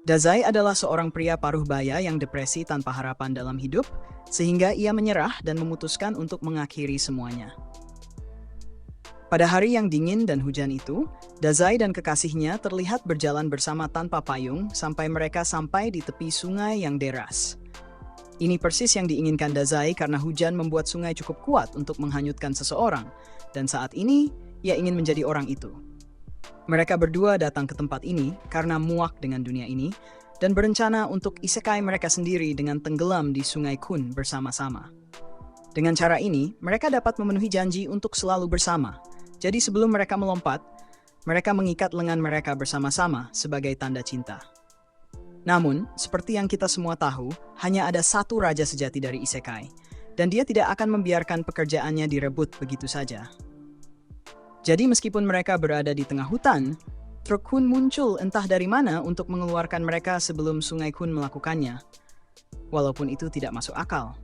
Dazai adalah seorang pria paruh baya yang depresi tanpa harapan dalam hidup, sehingga ia menyerah dan memutuskan untuk mengakhiri semuanya. Pada hari yang dingin dan hujan itu, Dazai dan kekasihnya terlihat berjalan bersama tanpa payung sampai mereka sampai di tepi sungai yang deras. Ini persis yang diinginkan Dazai karena hujan membuat sungai cukup kuat untuk menghanyutkan seseorang, dan saat ini ia ingin menjadi orang itu. Mereka berdua datang ke tempat ini karena muak dengan dunia ini dan berencana untuk isekai mereka sendiri dengan tenggelam di Sungai Kun bersama-sama. Dengan cara ini, mereka dapat memenuhi janji untuk selalu bersama. Jadi sebelum mereka melompat, mereka mengikat lengan mereka bersama-sama sebagai tanda cinta. Namun, seperti yang kita semua tahu, hanya ada satu raja sejati dari isekai, dan dia tidak akan membiarkan pekerjaannya direbut begitu saja. Jadi meskipun mereka berada di tengah hutan, truk Kun muncul entah dari mana untuk mengeluarkan mereka sebelum Sungai Kun melakukannya. Walaupun itu tidak masuk akal.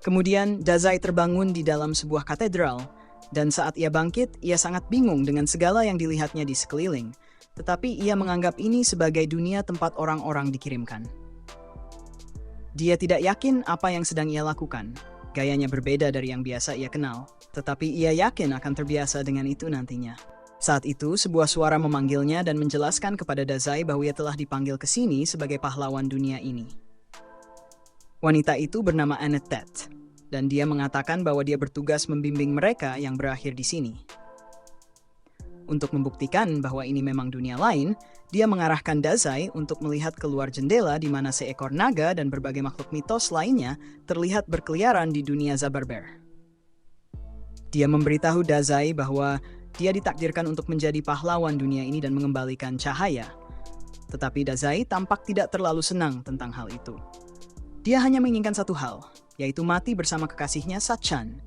Kemudian Dazai terbangun di dalam sebuah katedral, dan saat ia bangkit, ia sangat bingung dengan segala yang dilihatnya di sekeliling. Tetapi ia menganggap ini sebagai dunia tempat orang-orang dikirimkan. Dia tidak yakin apa yang sedang ia lakukan. Gayanya berbeda dari yang biasa ia kenal, tetapi ia yakin akan terbiasa dengan itu nantinya. Saat itu, sebuah suara memanggilnya dan menjelaskan kepada Dazai bahwa ia telah dipanggil ke sini sebagai pahlawan dunia ini. Wanita itu bernama Anetet, dan dia mengatakan bahwa dia bertugas membimbing mereka yang berakhir di sini. Untuk membuktikan bahwa ini memang dunia lain, dia mengarahkan Dazai untuk melihat keluar jendela di mana seekor naga dan berbagai makhluk mitos lainnya terlihat berkeliaran di dunia Zabarber. Dia memberitahu Dazai bahwa dia ditakdirkan untuk menjadi pahlawan dunia ini dan mengembalikan cahaya. Tetapi Dazai tampak tidak terlalu senang tentang hal itu. Dia hanya menginginkan satu hal, yaitu mati bersama kekasihnya Sachan.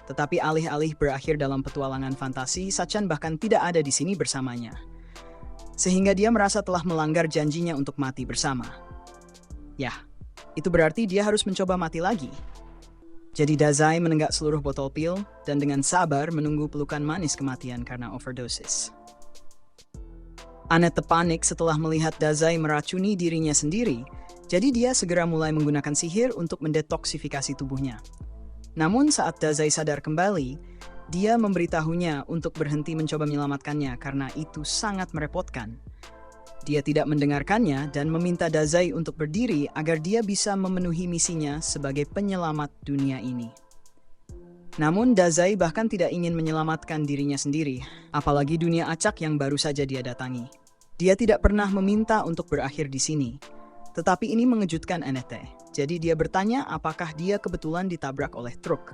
Tetapi alih-alih berakhir dalam petualangan fantasi, Sachan bahkan tidak ada di sini bersamanya. Sehingga dia merasa telah melanggar janjinya untuk mati bersama. Yah, itu berarti dia harus mencoba mati lagi. Jadi Dazai menenggak seluruh botol pil dan dengan sabar menunggu pelukan manis kematian karena overdosis. Annette panik setelah melihat Dazai meracuni dirinya sendiri, jadi dia segera mulai menggunakan sihir untuk mendetoksifikasi tubuhnya. Namun saat Dazai sadar kembali, dia memberitahunya untuk berhenti mencoba menyelamatkannya karena itu sangat merepotkan. Dia tidak mendengarkannya dan meminta Dazai untuk berdiri agar dia bisa memenuhi misinya sebagai penyelamat dunia ini. Namun Dazai bahkan tidak ingin menyelamatkan dirinya sendiri, apalagi dunia acak yang baru saja dia datangi. Dia tidak pernah meminta untuk berakhir di sini. Tetapi ini mengejutkan Annette. Jadi dia bertanya apakah dia kebetulan ditabrak oleh truk.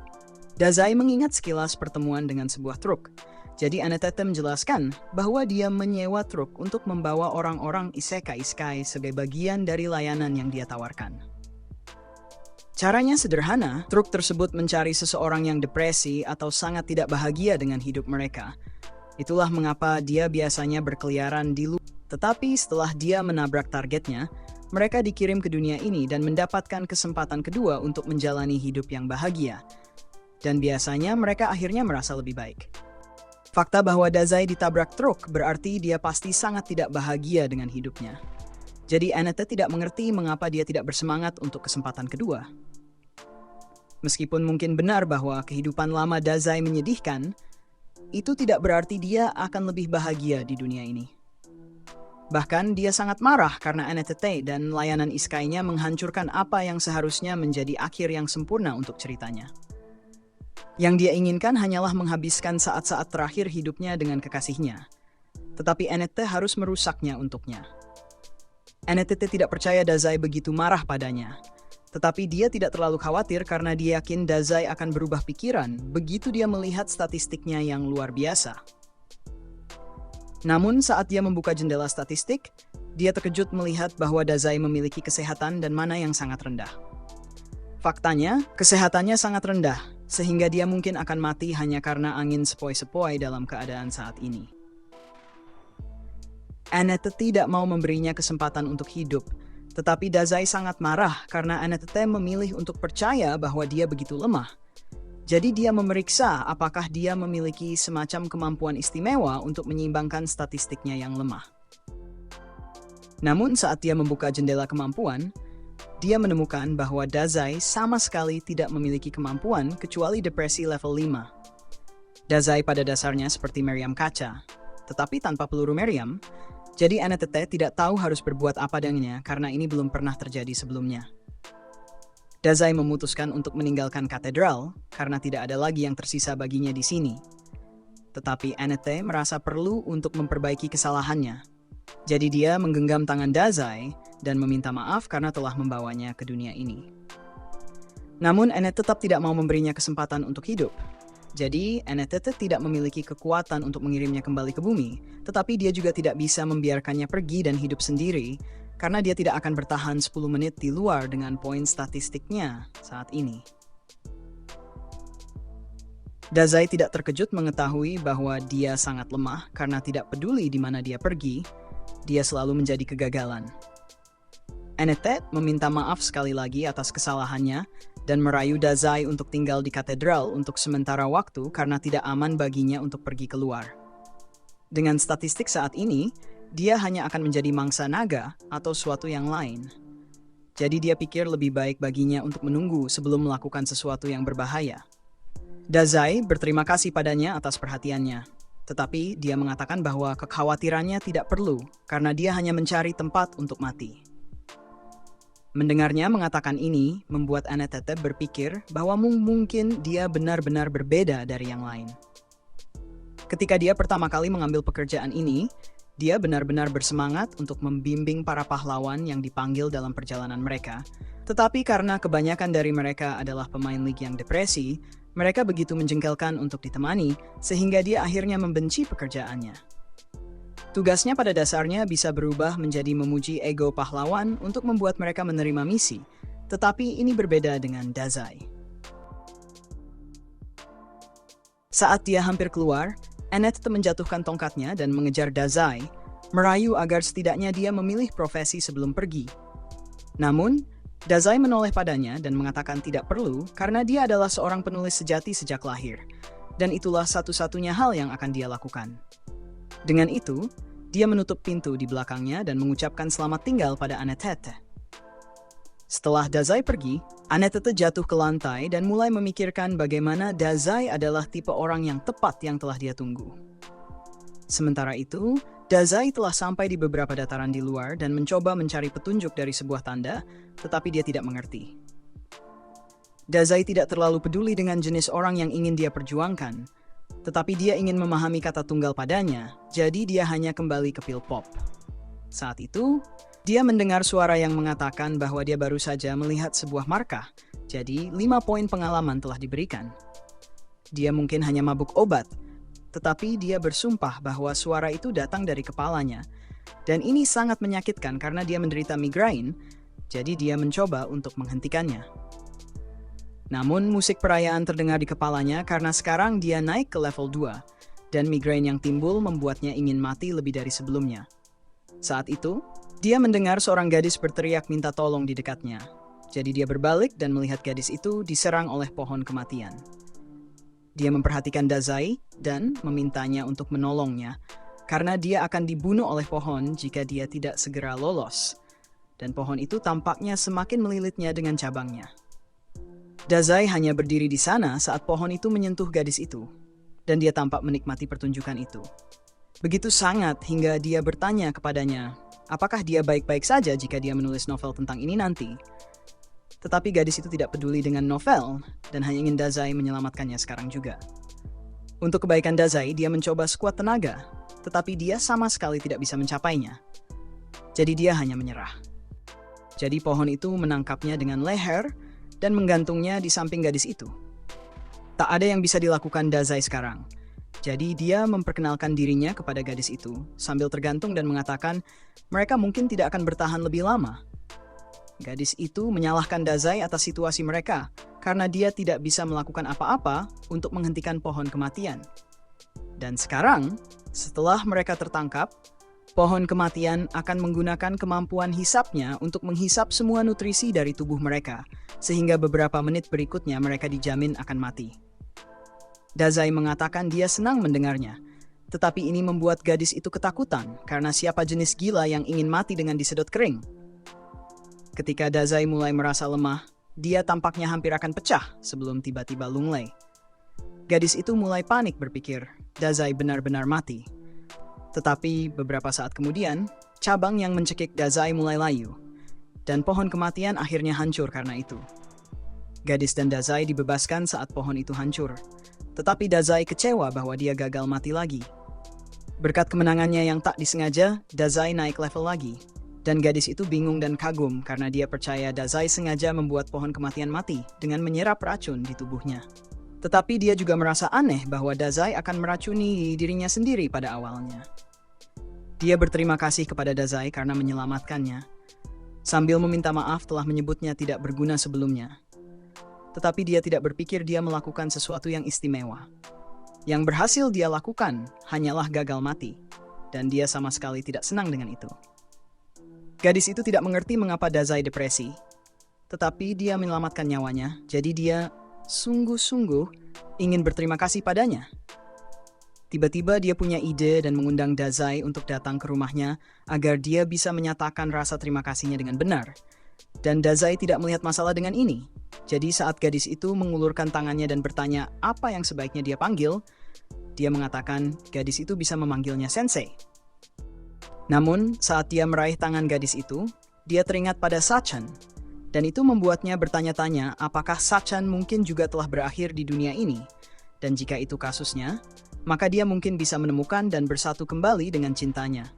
Dazai mengingat sekilas pertemuan dengan sebuah truk. Jadi Annette menjelaskan bahwa dia menyewa truk untuk membawa orang-orang isekai sebagai bagian dari layanan yang dia tawarkan. Caranya sederhana, truk tersebut mencari seseorang yang depresi atau sangat tidak bahagia dengan hidup mereka. Itulah mengapa dia biasanya berkeliaran di luar. Tetapi setelah dia menabrak targetnya, mereka dikirim ke dunia ini dan mendapatkan kesempatan kedua untuk menjalani hidup yang bahagia. Dan biasanya mereka akhirnya merasa lebih baik. Fakta bahwa Dazai ditabrak truk berarti dia pasti sangat tidak bahagia dengan hidupnya. Jadi Annette tidak mengerti mengapa dia tidak bersemangat untuk kesempatan kedua. Meskipun mungkin benar bahwa kehidupan lama Dazai menyedihkan, itu tidak berarti dia akan lebih bahagia di dunia ini. Bahkan dia sangat marah karena Annette dan layanan isekainya menghancurkan apa yang seharusnya menjadi akhir yang sempurna untuk ceritanya. Yang dia inginkan hanyalah menghabiskan saat-saat terakhir hidupnya dengan kekasihnya. Tetapi Annette harus merusaknya untuknya. Annette tidak percaya Dazai begitu marah padanya. Tetapi dia tidak terlalu khawatir karena dia yakin Dazai akan berubah pikiran begitu dia melihat statistiknya yang luar biasa. Namun saat dia membuka jendela statistik, dia terkejut melihat bahwa Dazai memiliki kesehatan dan mana yang sangat rendah. Faktanya, kesehatannya sangat rendah, sehingga dia mungkin akan mati hanya karena angin sepoi-sepoi dalam keadaan saat ini. Annette tidak mau memberinya kesempatan untuk hidup, tetapi Dazai sangat marah karena Annette memilih untuk percaya bahwa dia begitu lemah. Jadi dia memeriksa apakah dia memiliki semacam kemampuan istimewa untuk menyeimbangkan statistiknya yang lemah. Namun saat dia membuka jendela kemampuan, dia menemukan bahwa Dazai sama sekali tidak memiliki kemampuan kecuali depresi level 5. Dazai pada dasarnya seperti meriam kaca, tetapi tanpa peluru meriam, jadi Anetete tidak tahu harus berbuat apa dengannya karena ini belum pernah terjadi sebelumnya. Dazai memutuskan untuk meninggalkan katedral karena tidak ada lagi yang tersisa baginya di sini. Tetapi Anete merasa perlu untuk memperbaiki kesalahannya. Jadi dia menggenggam tangan Dazai dan meminta maaf karena telah membawanya ke dunia ini. Namun Anete tetap tidak mau memberinya kesempatan untuk hidup. Jadi Anetete tidak memiliki kekuatan untuk mengirimnya kembali ke bumi, tetapi dia juga tidak bisa membiarkannya pergi dan hidup sendiri karena dia tidak akan bertahan 10 menit di luar dengan poin statistiknya saat ini. Dazai tidak terkejut mengetahui bahwa dia sangat lemah karena tidak peduli di mana dia pergi, dia selalu menjadi kegagalan. Anetete meminta maaf sekali lagi atas kesalahannya dan merayu Dazai untuk tinggal di katedral untuk sementara waktu karena tidak aman baginya untuk pergi keluar. Dengan statistik saat ini, dia hanya akan menjadi mangsa naga atau suatu yang lain. Jadi dia pikir lebih baik baginya untuk menunggu sebelum melakukan sesuatu yang berbahaya. Dazai berterima kasih padanya atas perhatiannya, tetapi dia mengatakan bahwa kekhawatirannya tidak perlu karena dia hanya mencari tempat untuk mati. Mendengarnya mengatakan ini membuat Anetete berpikir bahwa mungkin dia benar-benar berbeda dari yang lain. Ketika dia pertama kali mengambil pekerjaan ini, dia benar-benar bersemangat untuk membimbing para pahlawan yang dipanggil dalam perjalanan mereka. Tetapi karena kebanyakan dari mereka adalah pemain lig yang depresi, mereka begitu menjengkelkan untuk ditemani, sehingga dia akhirnya membenci pekerjaannya. Tugasnya pada dasarnya bisa berubah menjadi memuji ego pahlawan untuk membuat mereka menerima misi, tetapi ini berbeda dengan Dazai. Saat dia hampir keluar, Anetete menjatuhkan tongkatnya dan mengejar Dazai, merayu agar setidaknya dia memilih profesi sebelum pergi. Namun, Dazai menoleh padanya dan mengatakan tidak perlu karena dia adalah seorang penulis sejati sejak lahir, dan itulah satu-satunya hal yang akan dia lakukan. Dengan itu, dia menutup pintu di belakangnya dan mengucapkan selamat tinggal pada Anetete. Setelah Dazai pergi, Anetete jatuh ke lantai dan mulai memikirkan bagaimana Dazai adalah tipe orang yang tepat yang telah dia tunggu. Sementara itu, Dazai telah sampai di beberapa dataran di luar dan mencoba mencari petunjuk dari sebuah tanda, tetapi dia tidak mengerti. Dazai tidak terlalu peduli dengan jenis orang yang ingin dia perjuangkan, tetapi dia ingin memahami kata tunggal padanya, jadi dia hanya kembali ke pil pop. Saat itu, dia mendengar suara yang mengatakan bahwa dia baru saja melihat sebuah markah, jadi 5 poin pengalaman telah diberikan. Dia mungkin hanya mabuk obat, tetapi dia bersumpah bahwa suara itu datang dari kepalanya, dan ini sangat menyakitkan karena dia menderita migrain, jadi dia mencoba untuk menghentikannya. Namun musik perayaan terdengar di kepalanya karena sekarang dia naik ke level 2, dan migrain yang timbul membuatnya ingin mati lebih dari sebelumnya. Saat itu, dia mendengar seorang gadis berteriak minta tolong di dekatnya. Jadi dia berbalik dan melihat gadis itu diserang oleh pohon kematian. Dia memperhatikan Dazai dan memintanya untuk menolongnya, karena dia akan dibunuh oleh pohon jika dia tidak segera lolos. Dan pohon itu tampaknya semakin melilitnya dengan cabangnya. Dazai hanya berdiri di sana saat pohon itu menyentuh gadis itu, dan dia tampak menikmati pertunjukan itu. Begitu sangat hingga dia bertanya kepadanya, apakah dia baik-baik saja jika dia menulis novel tentang ini nanti? Tetapi gadis itu tidak peduli dengan novel dan hanya ingin Dazai menyelamatkannya sekarang juga. Untuk kebaikan Dazai, dia mencoba sekuat tenaga, tetapi dia sama sekali tidak bisa mencapainya. Jadi dia hanya menyerah. Jadi pohon itu menangkapnya dengan leher dan menggantungnya di samping gadis itu. Tak ada yang bisa dilakukan Dazai sekarang. Jadi dia memperkenalkan dirinya kepada gadis itu sambil tergantung dan mengatakan mereka mungkin tidak akan bertahan lebih lama. Gadis itu menyalahkan Dazai atas situasi mereka karena dia tidak bisa melakukan apa-apa untuk menghentikan pohon kematian. Dan sekarang, setelah mereka tertangkap, pohon kematian akan menggunakan kemampuan hisapnya untuk menghisap semua nutrisi dari tubuh mereka, sehingga beberapa menit berikutnya mereka dijamin akan mati. Dazai mengatakan dia senang mendengarnya, Tetapi ini membuat gadis itu ketakutan karena siapa jenis gila yang ingin mati dengan disedot kering. Ketika Dazai mulai merasa lemah, dia tampaknya hampir akan pecah sebelum tiba-tiba Lunglei. Gadis itu mulai panik berpikir, Dazai benar-benar mati. Tetapi beberapa saat kemudian, cabang yang mencekik Dazai mulai layu, dan pohon kematian akhirnya hancur karena itu. Gadis dan Dazai dibebaskan saat pohon itu hancur, tetapi Dazai kecewa bahwa dia gagal mati lagi. Berkat kemenangannya yang tak disengaja, Dazai naik level lagi, dan gadis itu bingung dan kagum karena dia percaya Dazai sengaja membuat pohon kematian mati dengan menyerap racun di tubuhnya. Tetapi dia juga merasa aneh bahwa Dazai akan meracuni dirinya sendiri pada awalnya. Dia berterima kasih kepada Dazai karena menyelamatkannya, sambil meminta maaf telah menyebutnya tidak berguna sebelumnya. Tetapi dia tidak berpikir dia melakukan sesuatu yang istimewa. Yang berhasil dia lakukan hanyalah gagal mati, dan dia sama sekali tidak senang dengan itu. Gadis itu tidak mengerti mengapa Dazai depresi, tetapi dia menyelamatkan nyawanya, jadi dia sungguh-sungguh ingin berterima kasih padanya. Tiba-tiba dia punya ide dan mengundang Dazai untuk datang ke rumahnya agar dia bisa menyatakan rasa terima kasihnya dengan benar. Dan Dazai tidak melihat masalah dengan ini. Jadi saat gadis itu mengulurkan tangannya dan bertanya apa yang sebaiknya dia panggil, dia mengatakan gadis itu bisa memanggilnya sensei. Namun saat dia meraih tangan gadis itu, dia teringat pada Sachan. Dan itu membuatnya bertanya-tanya apakah Sachan mungkin juga telah berakhir di dunia ini. Dan jika itu kasusnya, maka dia mungkin bisa menemukan dan bersatu kembali dengan cintanya.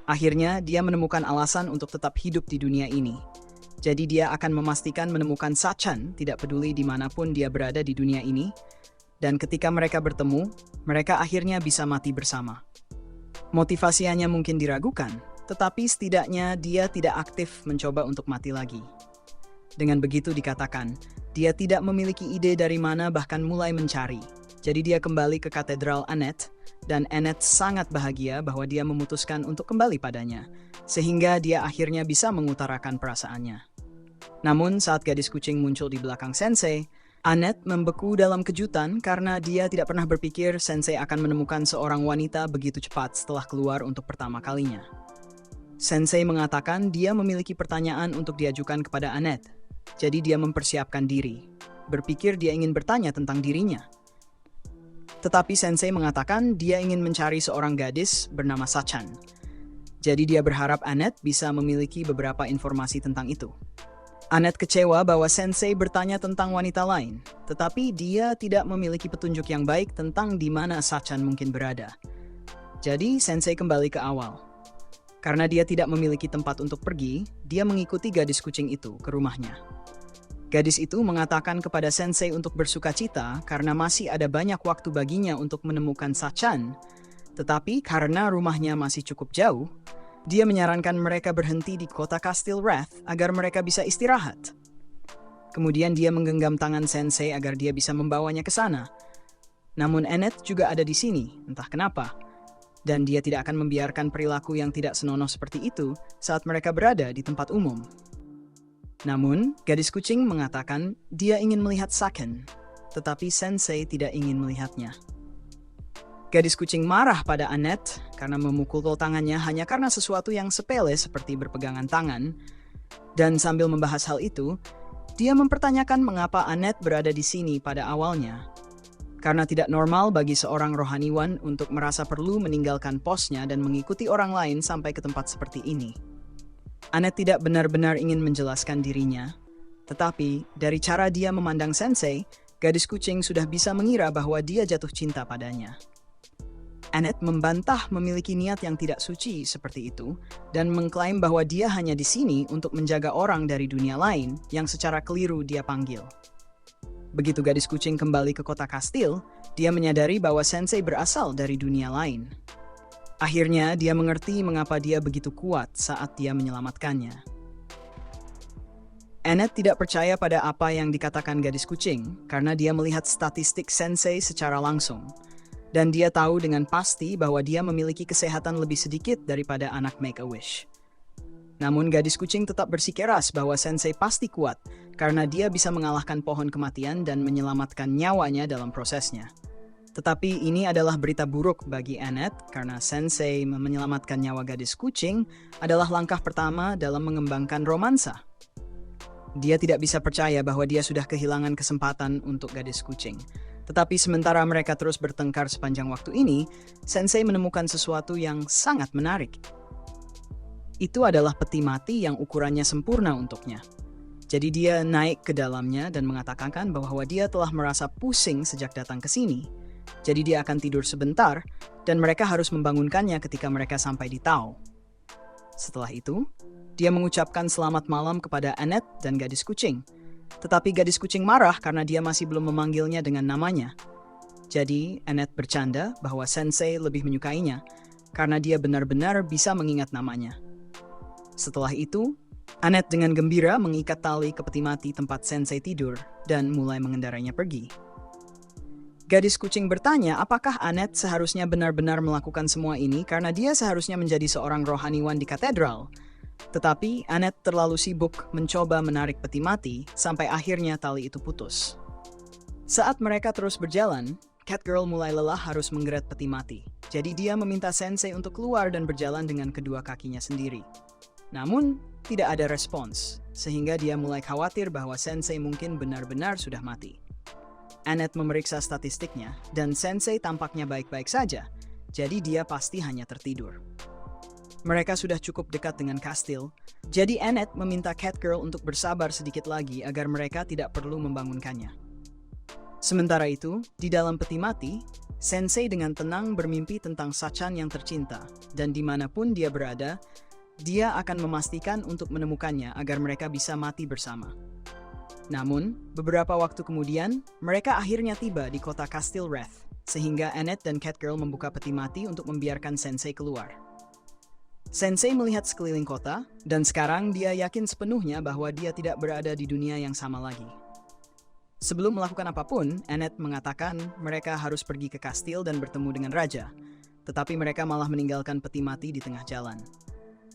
Akhirnya dia menemukan alasan untuk tetap hidup di dunia ini. Jadi dia akan memastikan menemukan Sachan tidak peduli dimanapun dia berada di dunia ini, dan ketika mereka bertemu, mereka akhirnya bisa mati bersama. Motivasinya mungkin diragukan, tetapi setidaknya dia tidak aktif mencoba untuk mati lagi. Dengan begitu dikatakan, dia tidak memiliki ide dari mana bahkan mulai mencari. Jadi dia kembali ke katedral Annette, dan Annette sangat bahagia bahwa dia memutuskan untuk kembali padanya, sehingga dia akhirnya bisa mengutarakan perasaannya. Namun saat gadis kucing muncul di belakang Sensei, Annette membeku dalam kejutan karena dia tidak pernah berpikir Sensei akan menemukan seorang wanita begitu cepat setelah keluar untuk pertama kalinya. Sensei mengatakan dia memiliki pertanyaan untuk diajukan kepada Annette, jadi dia mempersiapkan diri, berpikir dia ingin bertanya tentang dirinya. Tetapi Sensei mengatakan dia ingin mencari seorang gadis bernama Sachan. Jadi dia berharap Annette bisa memiliki beberapa informasi tentang itu. Annette kecewa bahwa Sensei bertanya tentang wanita lain, tetapi dia tidak memiliki petunjuk yang baik tentang di mana Sachan mungkin berada. Jadi Sensei kembali ke awal. Karena dia tidak memiliki tempat untuk pergi, dia mengikuti gadis kucing itu ke rumahnya. Gadis itu mengatakan kepada Sensei untuk bersukacita karena masih ada banyak waktu baginya untuk menemukan Sachan, tetapi karena rumahnya masih cukup jauh, dia menyarankan mereka berhenti di kota Kastil Wrath agar mereka bisa istirahat. Kemudian dia menggenggam tangan Sensei agar dia bisa membawanya ke sana. Namun Annette juga ada di sini, entah kenapa. Dan dia tidak akan membiarkan perilaku yang tidak senonoh seperti itu saat mereka berada di tempat umum. Namun, gadis kucing mengatakan dia ingin melihat Sachan, tetapi Sensei tidak ingin melihatnya. Gadis kucing marah pada Annette karena memukul tangannya hanya karena sesuatu yang sepele seperti berpegangan tangan. Dan sambil membahas hal itu, dia mempertanyakan mengapa Annette berada di sini pada awalnya. Karena tidak normal bagi seorang rohaniwan untuk merasa perlu meninggalkan posnya dan mengikuti orang lain sampai ke tempat seperti ini. Annette tidak benar-benar ingin menjelaskan dirinya, tetapi dari cara dia memandang Sensei, gadis kucing sudah bisa mengira bahwa dia jatuh cinta padanya. Annette membantah memiliki niat yang tidak suci seperti itu dan mengklaim bahwa dia hanya di sini untuk menjaga orang dari dunia lain yang secara keliru dia panggil. Begitu gadis kucing kembali ke kota kastil, dia menyadari bahwa Sensei berasal dari dunia lain. Akhirnya dia mengerti mengapa dia begitu kuat saat dia menyelamatkannya. Annette tidak percaya pada apa yang dikatakan gadis kucing karena dia melihat statistik Sensei secara langsung. Dan dia tahu dengan pasti bahwa dia memiliki kesehatan lebih sedikit daripada anak Make-A-Wish. Namun gadis kucing tetap bersikeras bahwa Sensei pasti kuat karena dia bisa mengalahkan pohon kematian dan menyelamatkan nyawanya dalam prosesnya. Tetapi ini adalah berita buruk bagi Annette karena Sensei menyelamatkan nyawa gadis kucing adalah langkah pertama dalam mengembangkan romansa. Dia tidak bisa percaya bahwa dia sudah kehilangan kesempatan untuk gadis kucing. Tetapi sementara mereka terus bertengkar sepanjang waktu ini, Sensei menemukan sesuatu yang sangat menarik. Itu adalah peti mati yang ukurannya sempurna untuknya. Jadi dia naik ke dalamnya dan mengatakan bahwa dia telah merasa pusing sejak datang ke sini. Jadi dia akan tidur sebentar dan mereka harus membangunkannya ketika mereka sampai di Tao. Setelah itu, dia mengucapkan selamat malam kepada Annette dan gadis kucing. Tetapi gadis kucing marah karena dia masih belum memanggilnya dengan namanya. Jadi Annette bercanda bahwa Sensei lebih menyukainya karena dia benar-benar bisa mengingat namanya. Setelah itu, Annette dengan gembira mengikat tali ke peti mati tempat Sensei tidur dan mulai mengendarainya pergi. Gadis kucing bertanya apakah Annette seharusnya benar-benar melakukan semua ini karena dia seharusnya menjadi seorang rohaniwan di katedral. Tetapi Annette terlalu sibuk mencoba menarik peti mati sampai akhirnya tali itu putus. Saat mereka terus berjalan, Catgirl mulai lelah harus menggeret peti mati. Jadi dia meminta Sensei untuk keluar dan berjalan dengan kedua kakinya sendiri. Namun, tidak ada respons, sehingga dia mulai khawatir bahwa Sensei mungkin benar-benar sudah mati. Annette memeriksa statistiknya, dan Sensei tampaknya baik-baik saja, jadi dia pasti hanya tertidur. Mereka sudah cukup dekat dengan kastil, jadi Annette meminta Catgirl untuk bersabar sedikit lagi agar mereka tidak perlu membangunkannya. Sementara itu, di dalam peti mati, Sensei dengan tenang bermimpi tentang Sachan yang tercinta, dan dimanapun dia berada, dia akan memastikan untuk menemukannya agar mereka bisa mati bersama. Namun, beberapa waktu kemudian, mereka akhirnya tiba di kota Kastil Wrath, sehingga Annette dan Catgirl membuka peti mati untuk membiarkan Sensei keluar. Sensei melihat sekeliling kota, dan sekarang dia yakin sepenuhnya bahwa dia tidak berada di dunia yang sama lagi. Sebelum melakukan apapun, Annette mengatakan mereka harus pergi ke kastil dan bertemu dengan raja, tetapi mereka malah meninggalkan peti mati di tengah jalan.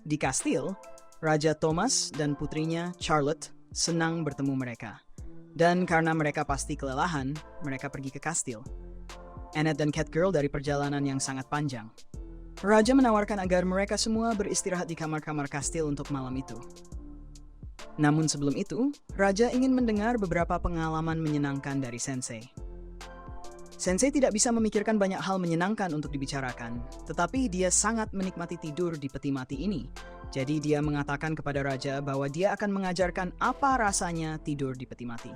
Di kastil, Raja Thomas dan putrinya Charlotte senang bertemu mereka. Dan karena mereka pasti kelelahan, mereka pergi ke kastil. Annette dan Catgirl dari perjalanan yang sangat panjang. Raja menawarkan agar mereka semua beristirahat di kamar-kamar kastil untuk malam itu. Namun sebelum itu, Raja ingin mendengar beberapa pengalaman menyenangkan dari Sensei. Sensei tidak bisa memikirkan banyak hal menyenangkan untuk dibicarakan, tetapi dia sangat menikmati tidur di peti mati ini. Jadi dia mengatakan kepada Raja bahwa dia akan mengajarkan apa rasanya tidur di peti mati.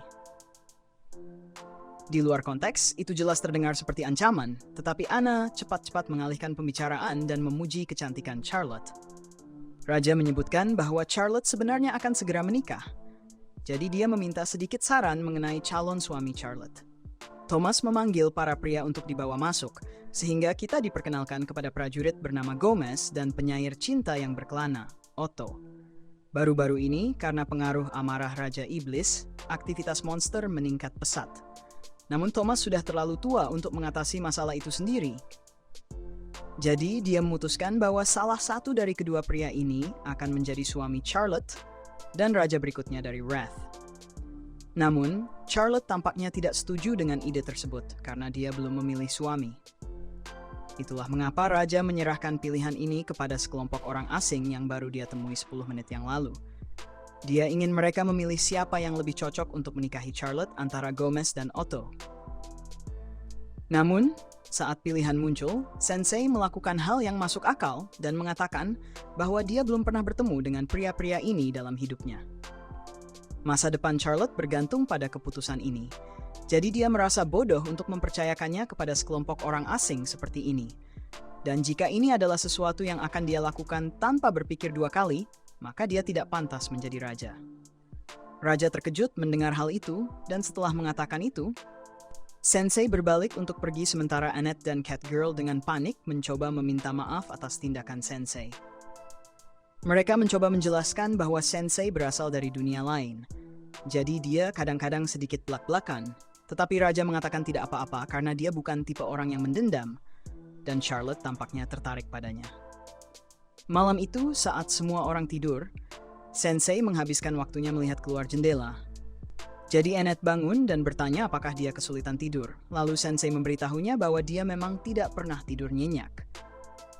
Di luar konteks, itu jelas terdengar seperti ancaman, tetapi Anna cepat-cepat mengalihkan pembicaraan dan memuji kecantikan Charlotte. Raja menyebutkan bahwa Charlotte sebenarnya akan segera menikah. Jadi dia meminta sedikit saran mengenai calon suami Charlotte. Thomas memanggil para pria untuk dibawa masuk, sehingga kita diperkenalkan kepada prajurit bernama Gomez dan penyair cinta yang berkelana, Otto. Baru-baru ini, karena pengaruh amarah Raja Iblis, aktivitas monster meningkat pesat. Namun Thomas sudah terlalu tua untuk mengatasi masalah itu sendiri. Jadi dia memutuskan bahwa salah satu dari kedua pria ini akan menjadi suami Charlotte dan raja berikutnya dari Wrath. Namun, Charlotte tampaknya tidak setuju dengan ide tersebut karena dia belum memilih suami. Itulah mengapa Raja menyerahkan pilihan ini kepada sekelompok orang asing yang baru dia temui 10 menit yang lalu. Dia ingin mereka memilih siapa yang lebih cocok untuk menikahi Charlotte antara Gomez dan Otto. Namun, saat pilihan muncul, Sensei melakukan hal yang masuk akal dan mengatakan bahwa dia belum pernah bertemu dengan pria-pria ini dalam hidupnya. Masa depan Charlotte bergantung pada keputusan ini. Jadi dia merasa bodoh untuk mempercayakannya kepada sekelompok orang asing seperti ini. Dan jika ini adalah sesuatu yang akan dia lakukan tanpa berpikir dua kali, maka dia tidak pantas menjadi raja. Raja terkejut mendengar hal itu, dan setelah mengatakan itu, Sensei berbalik untuk pergi sementara Annette dan Catgirl dengan panik mencoba meminta maaf atas tindakan Sensei. Mereka mencoba menjelaskan bahwa Sensei berasal dari dunia lain. Jadi dia kadang-kadang sedikit belak-belakan, tetapi Raja mengatakan tidak apa-apa karena dia bukan tipe orang yang mendendam, dan Charlotte tampaknya tertarik padanya. Malam itu, saat semua orang tidur, Sensei menghabiskan waktunya melihat keluar jendela. Jadi Annette bangun dan bertanya apakah dia kesulitan tidur. Lalu Sensei memberitahunya bahwa dia memang tidak pernah tidur nyenyak.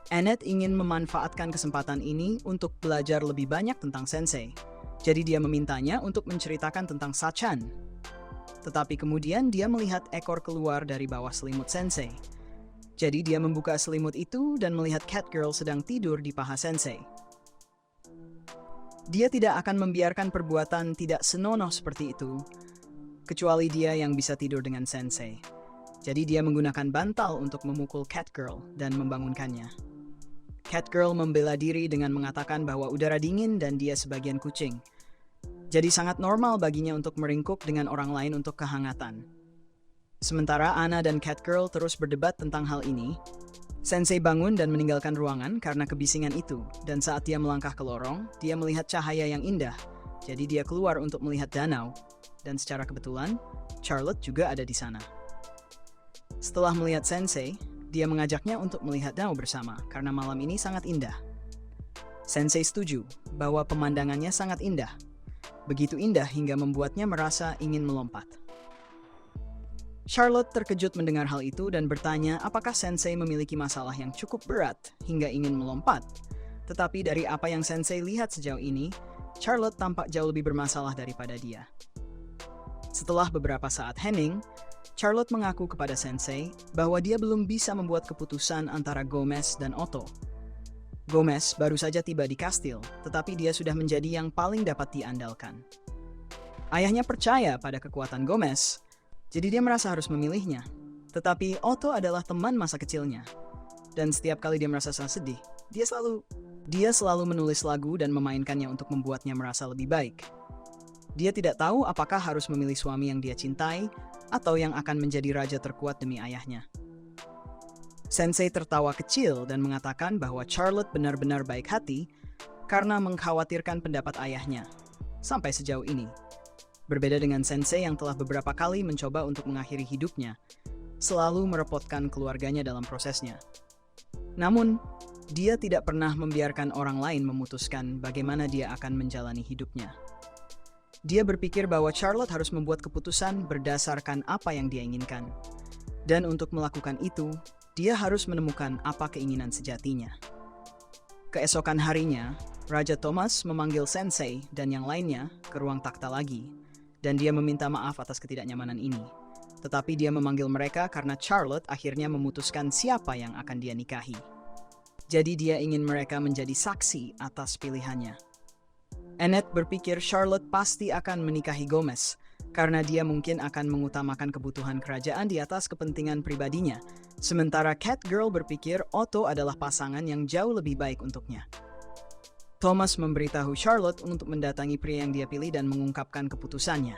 Annette ingin memanfaatkan kesempatan ini untuk belajar lebih banyak tentang Sensei. Jadi dia memintanya untuk menceritakan tentang Sachan. Tetapi kemudian dia melihat ekor keluar dari bawah selimut Sensei. Jadi dia membuka selimut itu dan melihat Catgirl sedang tidur di paha Sensei. Dia tidak akan membiarkan perbuatan tidak senonoh seperti itu, kecuali dia yang bisa tidur dengan Sensei. Jadi dia menggunakan bantal untuk memukul Catgirl dan membangunkannya. Catgirl membela diri dengan mengatakan bahwa udara dingin dan dia sebagian kucing. Jadi sangat normal baginya untuk meringkuk dengan orang lain untuk kehangatan. Sementara Anna dan Catgirl terus berdebat tentang hal ini, Sensei bangun dan meninggalkan ruangan karena kebisingan itu, dan saat dia melangkah ke lorong, dia melihat cahaya yang indah. Jadi dia keluar untuk melihat danau, dan secara kebetulan, Charlotte juga ada di sana. Setelah melihat Sensei, dia mengajaknya untuk melihat danau bersama karena malam ini sangat indah. Sensei setuju bahwa pemandangannya sangat indah. Begitu indah hingga membuatnya merasa ingin melompat. Charlotte terkejut mendengar hal itu dan bertanya apakah Sensei memiliki masalah yang cukup berat hingga ingin melompat. Tetapi dari apa yang Sensei lihat sejauh ini, Charlotte tampak jauh lebih bermasalah daripada dia. Setelah beberapa saat hening, Charlotte mengaku kepada Sensei bahwa dia belum bisa membuat keputusan antara Gomez dan Otto. Gomez baru saja tiba di kastil, tetapi dia sudah menjadi yang paling dapat diandalkan. Ayahnya percaya pada kekuatan Gomez, jadi dia merasa harus memilihnya. Tetapi Otto adalah teman masa kecilnya. Dan setiap kali dia merasa sedih, dia selalu menulis lagu dan memainkannya untuk membuatnya merasa lebih baik. Dia tidak tahu apakah harus memilih suami yang dia cintai atau yang akan menjadi raja terkuat demi ayahnya. Sensei tertawa kecil dan mengatakan bahwa Charlotte benar-benar baik hati karena mengkhawatirkan pendapat ayahnya. Sampai sejauh ini. Berbeda dengan Sensei yang telah beberapa kali mencoba untuk mengakhiri hidupnya, selalu merepotkan keluarganya dalam prosesnya. Namun, dia tidak pernah membiarkan orang lain memutuskan bagaimana dia akan menjalani hidupnya. Dia berpikir bahwa Charlotte harus membuat keputusan berdasarkan apa yang dia inginkan. Dan untuk melakukan itu, dia harus menemukan apa keinginan sejatinya. Keesokan harinya, Raja Thomas memanggil Sensei dan yang lainnya ke ruang takhta lagi. Dan dia meminta maaf atas ketidaknyamanan ini. Tetapi dia memanggil mereka karena Charlotte akhirnya memutuskan siapa yang akan dia nikahi. Jadi dia ingin mereka menjadi saksi atas pilihannya. Annette berpikir Charlotte pasti akan menikahi Gomez, karena dia mungkin akan mengutamakan kebutuhan kerajaan di atas kepentingan pribadinya. Sementara Catgirl berpikir Otto adalah pasangan yang jauh lebih baik untuknya. Thomas memberitahu Charlotte untuk mendatangi pria yang dia pilih dan mengungkapkan keputusannya.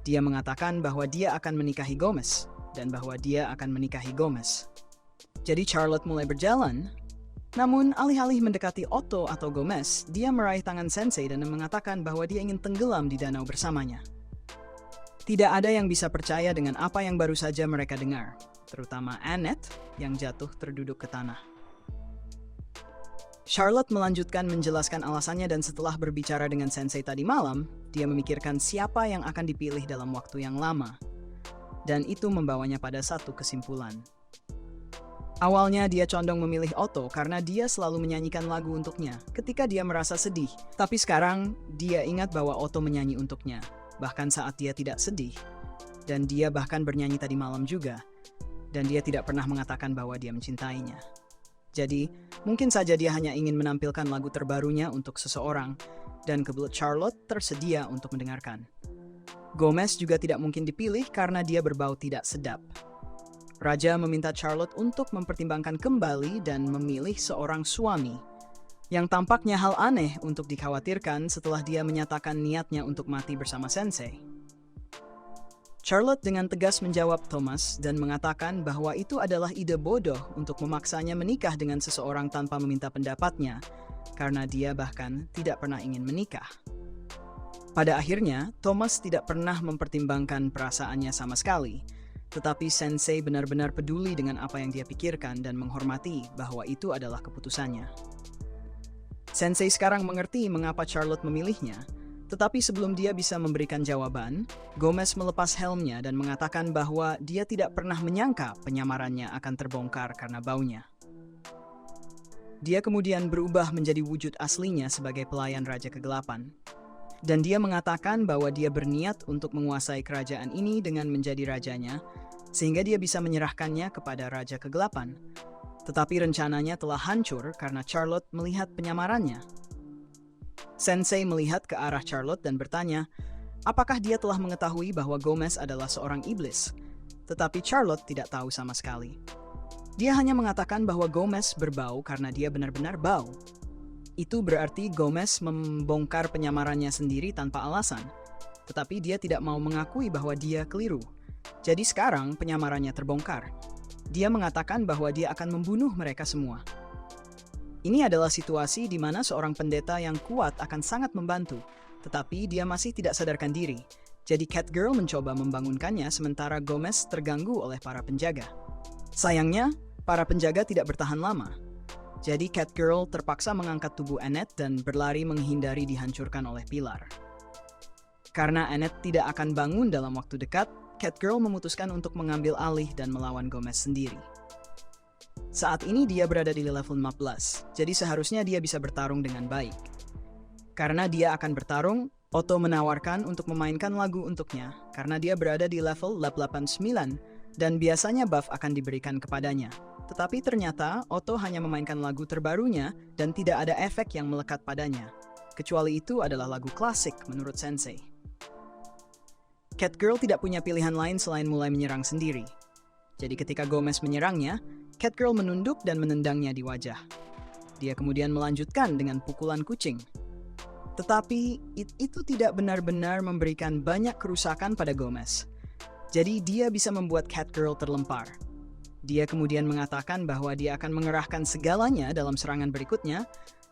Dia mengatakan bahwa dia akan menikahi Gomez, dan bahwa dia akan menikahi Gomez. Jadi Charlotte mulai berjalan, namun alih-alih mendekati Otto atau Gomez, dia meraih tangan Sensei dan mengatakan bahwa dia ingin tenggelam di danau bersamanya. Tidak ada yang bisa percaya dengan apa yang baru saja mereka dengar, terutama Annette yang jatuh terduduk ke tanah. Charlotte melanjutkan menjelaskan alasannya dan setelah berbicara dengan Sensei tadi malam, dia memikirkan siapa yang akan dipilih dalam waktu yang lama. Dan itu membawanya pada satu kesimpulan. Awalnya dia condong memilih Otto karena dia selalu menyanyikan lagu untuknya ketika dia merasa sedih. Tapi sekarang dia ingat bahwa Otto menyanyi untuknya, bahkan saat dia tidak sedih. Dan dia bahkan bernyanyi tadi malam juga. Dan dia tidak pernah mengatakan bahwa dia mencintainya. Jadi, mungkin saja dia hanya ingin menampilkan lagu terbarunya untuk seseorang, dan kebelet Charlotte tersedia untuk mendengarkan. Gomez juga tidak mungkin dipilih karena dia berbau tidak sedap. Raja meminta Charlotte untuk mempertimbangkan kembali dan memilih seorang suami, yang tampaknya hal aneh untuk dikhawatirkan setelah dia menyatakan niatnya untuk mati bersama Sensei. Charlotte dengan tegas menjawab Thomas dan mengatakan bahwa itu adalah ide bodoh untuk memaksanya menikah dengan seseorang tanpa meminta pendapatnya, karena dia bahkan tidak pernah ingin menikah. Pada akhirnya, Thomas tidak pernah mempertimbangkan perasaannya sama sekali, tetapi Sensei benar-benar peduli dengan apa yang dia pikirkan dan menghormati bahwa itu adalah keputusannya. Sensei sekarang mengerti mengapa Charlotte memilihnya, Tetapi sebelum dia bisa memberikan jawaban, Gomez melepas helmnya dan mengatakan bahwa dia tidak pernah menyangka penyamarannya akan terbongkar karena baunya. Dia kemudian berubah menjadi wujud aslinya sebagai pelayan Raja Kegelapan. Dan dia mengatakan bahwa dia berniat untuk menguasai kerajaan ini dengan menjadi rajanya, sehingga dia bisa menyerahkannya kepada Raja Kegelapan. Tetapi rencananya telah hancur karena Charlotte melihat penyamarannya. Sensei melihat ke arah Charlotte dan bertanya, apakah dia telah mengetahui bahwa Gomez adalah seorang iblis? Tetapi Charlotte tidak tahu sama sekali. Dia hanya mengatakan bahwa Gomez berbau karena dia benar-benar bau. Itu berarti Gomez membongkar penyamarannya sendiri tanpa alasan. Tetapi dia tidak mau mengakui bahwa dia keliru. Jadi sekarang penyamarannya terbongkar. Dia mengatakan bahwa dia akan membunuh mereka semua. Ini adalah situasi di mana seorang pendeta yang kuat akan sangat membantu, tetapi dia masih tidak sadarkan diri. Jadi Catgirl mencoba membangunkannya sementara Gomez terganggu oleh para penjaga. Sayangnya, para penjaga tidak bertahan lama. Jadi Catgirl terpaksa mengangkat tubuh Annette dan berlari menghindari dihancurkan oleh pilar. Karena Annette tidak akan bangun dalam waktu dekat, Catgirl memutuskan untuk mengambil alih dan melawan Gomez sendiri. Saat ini dia berada di level 15, jadi seharusnya dia bisa bertarung dengan baik. Karena dia akan bertarung, Otto menawarkan untuk memainkan lagu untuknya karena dia berada di level 89 dan biasanya buff akan diberikan kepadanya. Tetapi ternyata Otto hanya memainkan lagu terbarunya dan tidak ada efek yang melekat padanya. Kecuali itu adalah lagu klasik menurut Sensei. Catgirl tidak punya pilihan lain selain mulai menyerang sendiri. Jadi ketika Gomez menyerangnya, Catgirl menunduk dan menendangnya di wajah. Dia kemudian melanjutkan dengan pukulan kucing. Tetapi itu tidak benar-benar memberikan banyak kerusakan pada Gomez. Jadi dia bisa membuat Catgirl terlempar. Dia kemudian mengatakan bahwa dia akan mengerahkan segalanya dalam serangan berikutnya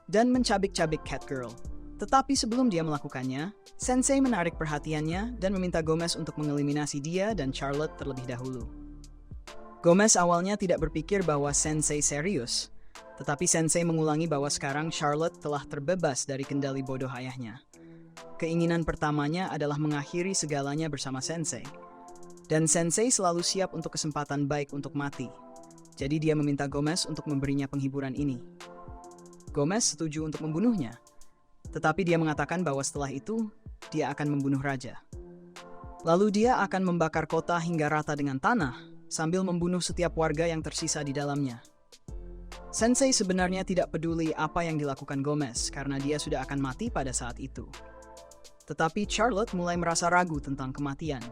dan mencabik-cabik Catgirl. Tetapi sebelum dia melakukannya, Sensei menarik perhatiannya dan meminta Gomez untuk mengeliminasi dia dan Charlotte terlebih dahulu. Gomez awalnya tidak berpikir bahwa Sensei serius, tetapi Sensei mengulangi bahwa sekarang Charlotte telah terbebas dari kendali bodoh ayahnya. Keinginan pertamanya adalah mengakhiri segalanya bersama Sensei. Dan Sensei selalu siap untuk kesempatan baik untuk mati. Jadi dia meminta Gomez untuk memberinya penghiburan ini. Gomez setuju untuk membunuhnya, tetapi dia mengatakan bahwa setelah itu, dia akan membunuh raja. Lalu dia akan membakar kota hingga rata dengan tanah, sambil membunuh setiap warga yang tersisa di dalamnya. Sensei sebenarnya tidak peduli apa yang dilakukan Gomez karena dia sudah akan mati pada saat itu. Tetapi Charlotte mulai merasa ragu tentang kematian.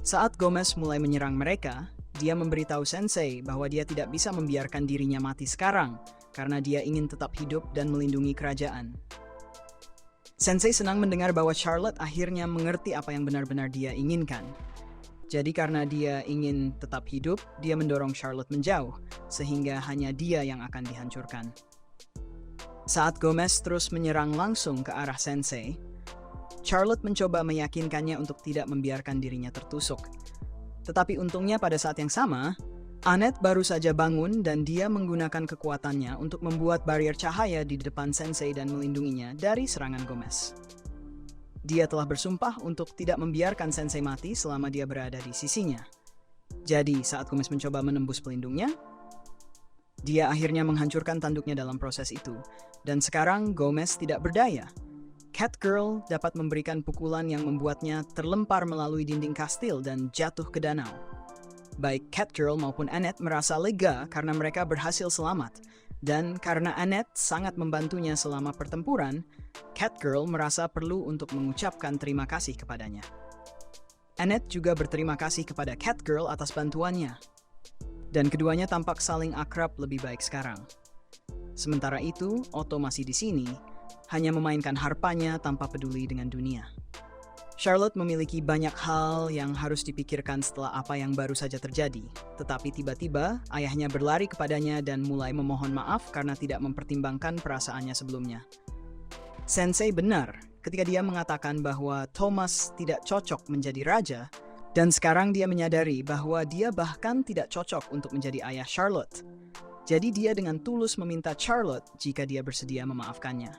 Saat Gomez mulai menyerang mereka, dia memberitahu Sensei bahwa dia tidak bisa membiarkan dirinya mati sekarang karena dia ingin tetap hidup dan melindungi kerajaan. Sensei senang mendengar bahwa Charlotte akhirnya mengerti apa yang benar-benar dia inginkan. Jadi karena dia ingin tetap hidup, dia mendorong Charlotte menjauh, sehingga hanya dia yang akan dihancurkan. Saat Gomez terus menyerang langsung ke arah Sensei, Charlotte mencoba meyakinkannya untuk tidak membiarkan dirinya tertusuk. Tetapi untungnya pada saat yang sama, Annette baru saja bangun dan dia menggunakan kekuatannya untuk membuat barrier cahaya di depan Sensei dan melindunginya dari serangan Gomez. Dia telah bersumpah untuk tidak membiarkan Sensei mati selama dia berada di sisinya. Jadi, saat Gomez mencoba menembus pelindungnya, dia akhirnya menghancurkan tanduknya dalam proses itu. Dan sekarang Gomez tidak berdaya. Catgirl dapat memberikan pukulan yang membuatnya terlempar melalui dinding kastil dan jatuh ke danau. Baik Catgirl maupun Annette merasa lega karena mereka berhasil selamat. Dan karena Annette sangat membantunya selama pertempuran, Catgirl merasa perlu untuk mengucapkan terima kasih kepadanya. Annette juga berterima kasih kepada Catgirl atas bantuannya. Dan keduanya tampak saling akrab lebih baik sekarang. Sementara itu, Otto masih di sini, hanya memainkan harpanya tanpa peduli dengan dunia. Charlotte memiliki banyak hal yang harus dipikirkan setelah apa yang baru saja terjadi. Tetapi tiba-tiba, ayahnya berlari kepadanya dan mulai memohon maaf karena tidak mempertimbangkan perasaannya sebelumnya. Sensei benar ketika dia mengatakan bahwa Thomas tidak cocok menjadi raja, dan sekarang dia menyadari bahwa dia bahkan tidak cocok untuk menjadi ayah Charlotte. Jadi dia dengan tulus meminta Charlotte jika dia bersedia memaafkannya.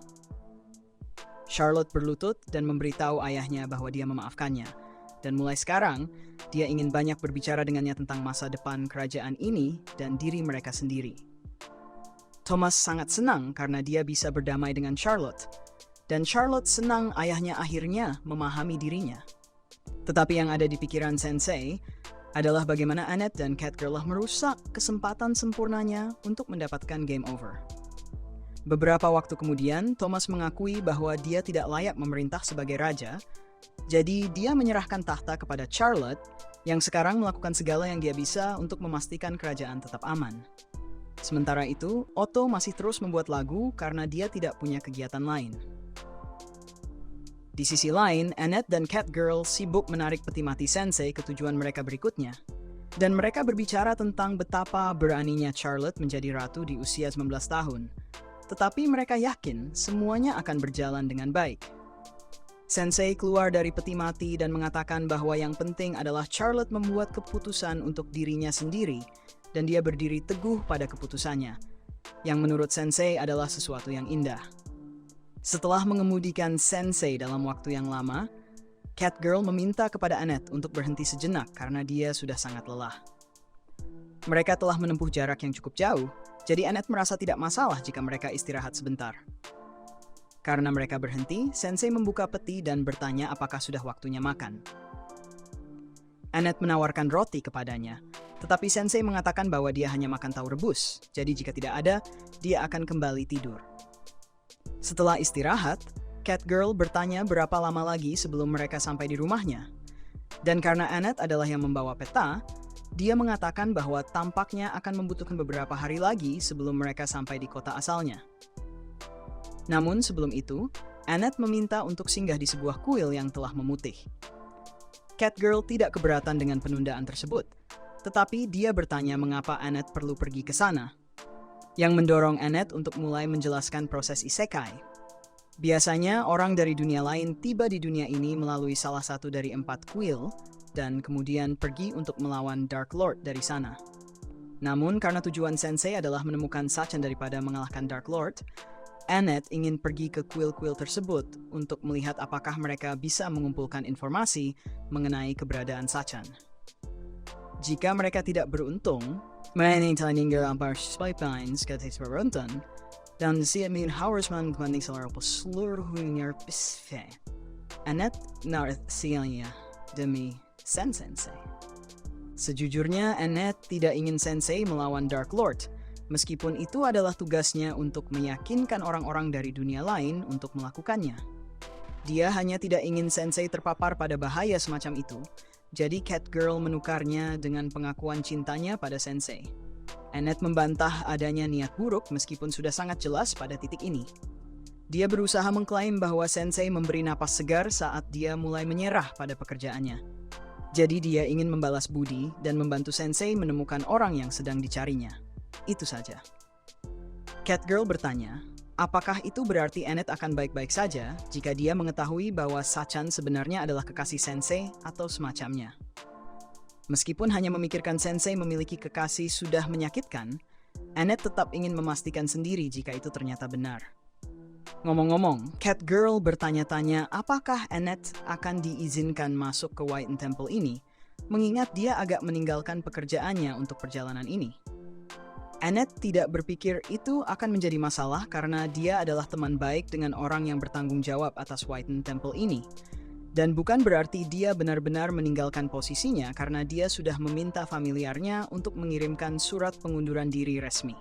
Charlotte berlutut dan memberitahu ayahnya bahwa dia memaafkannya. Dan mulai sekarang, dia ingin banyak berbicara dengannya tentang masa depan kerajaan ini dan diri mereka sendiri. Thomas sangat senang karena dia bisa berdamai dengan Charlotte. Dan Charlotte senang ayahnya akhirnya memahami dirinya. Tetapi yang ada di pikiran Sensei adalah bagaimana Annette dan Catgirl merusak kesempatan sempurnanya untuk mendapatkan game over. Beberapa waktu kemudian, Thomas mengakui bahwa dia tidak layak memerintah sebagai raja, jadi dia menyerahkan tahta kepada Charlotte yang sekarang melakukan segala yang dia bisa untuk memastikan kerajaan tetap aman. Sementara itu, Otto masih terus membuat lagu karena dia tidak punya kegiatan lain. Di sisi lain, Annette dan Catgirl sibuk menarik peti mati Sensei ke tujuan mereka berikutnya. Dan mereka berbicara tentang betapa beraninya Charlotte menjadi ratu di usia 19 tahun. Tetapi mereka yakin semuanya akan berjalan dengan baik. Sensei keluar dari peti mati dan mengatakan bahwa yang penting adalah Charlotte membuat keputusan untuk dirinya sendiri dan dia berdiri teguh pada keputusannya, yang menurut Sensei adalah sesuatu yang indah. Setelah mengemudikan Sensei dalam waktu yang lama, Catgirl meminta kepada Annette untuk berhenti sejenak karena dia sudah sangat lelah. Mereka telah menempuh jarak yang cukup jauh, jadi Annette merasa tidak masalah jika mereka istirahat sebentar. Karena mereka berhenti, Sensei membuka peti dan bertanya apakah sudah waktunya makan. Annette menawarkan roti kepadanya, tetapi Sensei mengatakan bahwa dia hanya makan tahu rebus, jadi jika tidak ada, dia akan kembali tidur. Setelah istirahat, Catgirl bertanya berapa lama lagi sebelum mereka sampai di rumahnya. Dan karena Annette adalah yang membawa peta, dia mengatakan bahwa tampaknya akan membutuhkan beberapa hari lagi sebelum mereka sampai di kota asalnya. Namun sebelum itu, Annette meminta untuk singgah di sebuah kuil yang telah memutih. Catgirl tidak keberatan dengan penundaan tersebut, tetapi dia bertanya mengapa Annette perlu pergi ke sana, yang mendorong Annette untuk mulai menjelaskan proses isekai. Biasanya orang dari dunia lain tiba di dunia ini melalui salah satu dari 4 kuil, dan kemudian pergi untuk melawan Dark Lord dari sana. Namun karena tujuan Sensei adalah menemukan Sachan daripada mengalahkan Dark Lord, Annette ingin pergi ke kuil-kuil tersebut untuk melihat apakah mereka bisa mengumpulkan informasi mengenai keberadaan Sachan. Jika mereka tidak beruntung, dan siapin harus menggunakan seluruhnya Annette narasinya demi Sensei. Sejujurnya, Annette tidak ingin Sensei melawan Dark Lord, meskipun itu adalah tugasnya untuk meyakinkan orang-orang dari dunia lain untuk melakukannya. Dia hanya tidak ingin Sensei terpapar pada bahaya semacam itu, jadi Catgirl menukarnya dengan pengakuan cintanya pada Sensei. Annette membantah adanya niat buruk meskipun sudah sangat jelas pada titik ini. Dia berusaha mengklaim bahwa Sensei memberi napas segar saat dia mulai menyerah pada pekerjaannya. Jadi dia ingin membalas budi dan membantu Sensei menemukan orang yang sedang dicarinya. Itu saja. Catgirl bertanya, apakah itu berarti Annette akan baik-baik saja jika dia mengetahui bahwa Sachan sebenarnya adalah kekasih Sensei atau semacamnya? Meskipun hanya memikirkan Sensei memiliki kekasih sudah menyakitkan, Annette tetap ingin memastikan sendiri jika itu ternyata benar. Ngomong-ngomong, Catgirl bertanya-tanya apakah Annette akan diizinkan masuk ke Whiten Temple ini, mengingat dia agak meninggalkan pekerjaannya untuk perjalanan ini. Annette tidak berpikir itu akan menjadi masalah karena dia adalah teman baik dengan orang yang bertanggung jawab atas Whiten Temple ini. Dan bukan berarti dia benar-benar meninggalkan posisinya karena dia sudah meminta familiarnya untuk mengirimkan surat pengunduran diri resmi.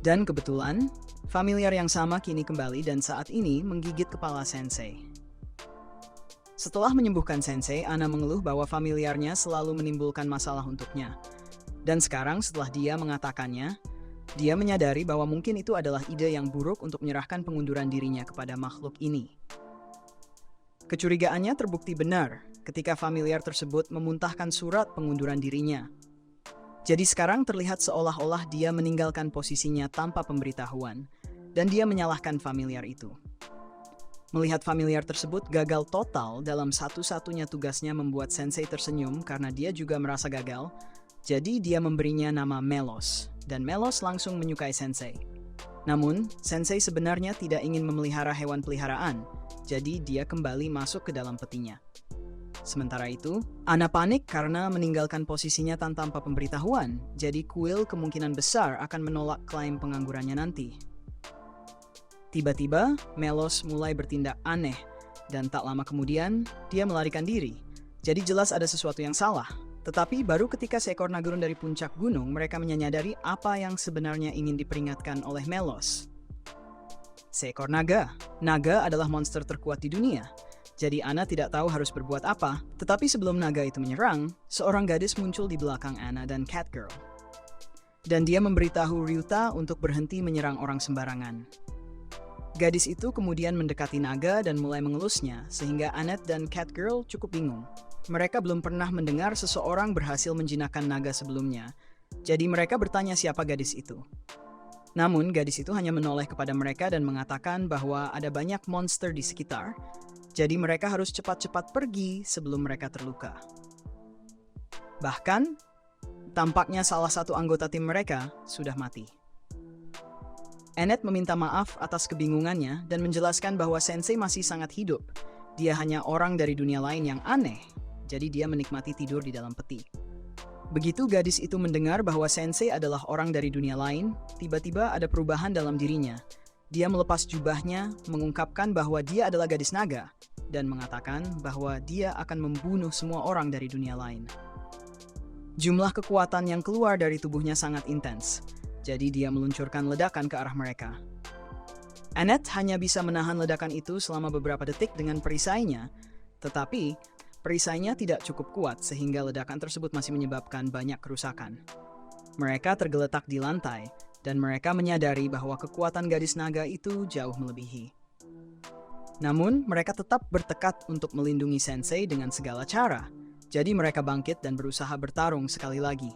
Dan kebetulan, familiar yang sama kini kembali dan saat ini menggigit kepala Sensei. Setelah menyembuhkan Sensei, Anna mengeluh bahwa familiarnya selalu menimbulkan masalah untuknya. Dan sekarang setelah dia mengatakannya, dia menyadari bahwa mungkin itu adalah ide yang buruk untuk menyerahkan pengunduran dirinya kepada makhluk ini. Kecurigaannya terbukti benar ketika familiar tersebut memuntahkan surat pengunduran dirinya. Jadi sekarang terlihat seolah-olah dia meninggalkan posisinya tanpa pemberitahuan, dan dia menyalahkan familiar itu. Melihat familiar tersebut gagal total dalam satu-satunya tugasnya membuat Sensei tersenyum karena dia juga merasa gagal, jadi dia memberinya nama Melos, dan Melos langsung menyukai Sensei. Namun, Sensei sebenarnya tidak ingin memelihara hewan peliharaan, jadi dia kembali masuk ke dalam petinya. Sementara itu, Anna panik karena meninggalkan posisinya tanpa pemberitahuan, jadi Quill kemungkinan besar akan menolak klaim penganggurannya nanti. Tiba-tiba, Melos mulai bertindak aneh, dan tak lama kemudian, dia melarikan diri. Jadi jelas ada sesuatu yang salah. Tetapi baru ketika seekor naga turun dari puncak gunung, mereka menyadari apa yang sebenarnya ingin diperingatkan oleh Melos. Seekor naga. Naga adalah monster terkuat di dunia. Jadi Anna tidak tahu harus berbuat apa, tetapi sebelum naga itu menyerang, seorang gadis muncul di belakang Anna dan Catgirl. Dan dia memberitahu Ryuta untuk berhenti menyerang orang sembarangan. Gadis itu kemudian mendekati naga dan mulai mengelusnya, sehingga Annette dan Catgirl cukup bingung. Mereka belum pernah mendengar seseorang berhasil menjinakkan naga sebelumnya, jadi mereka bertanya siapa gadis itu. Namun, gadis itu hanya menoleh kepada mereka dan mengatakan bahwa ada banyak monster di sekitar, jadi mereka harus cepat-cepat pergi sebelum mereka terluka. Bahkan, tampaknya salah satu anggota tim mereka sudah mati. Annette meminta maaf atas kebingungannya dan menjelaskan bahwa Sensei masih sangat hidup. Dia hanya orang dari dunia lain yang aneh, jadi dia menikmati tidur di dalam peti. Begitu gadis itu mendengar bahwa Sensei adalah orang dari dunia lain, tiba-tiba ada perubahan dalam dirinya. Dia melepas jubahnya, mengungkapkan bahwa dia adalah gadis naga, dan mengatakan bahwa dia akan membunuh semua orang dari dunia lain. Jumlah kekuatan yang keluar dari tubuhnya sangat intens, jadi dia meluncurkan ledakan ke arah mereka. Annette hanya bisa menahan ledakan itu selama beberapa detik dengan perisainya, tetapi perisainya tidak cukup kuat sehingga ledakan tersebut masih menyebabkan banyak kerusakan. Mereka tergeletak di lantai, dan mereka menyadari bahwa kekuatan gadis naga itu jauh melebihi. Namun, mereka tetap bertekad untuk melindungi Sensei dengan segala cara, jadi mereka bangkit dan berusaha bertarung sekali lagi.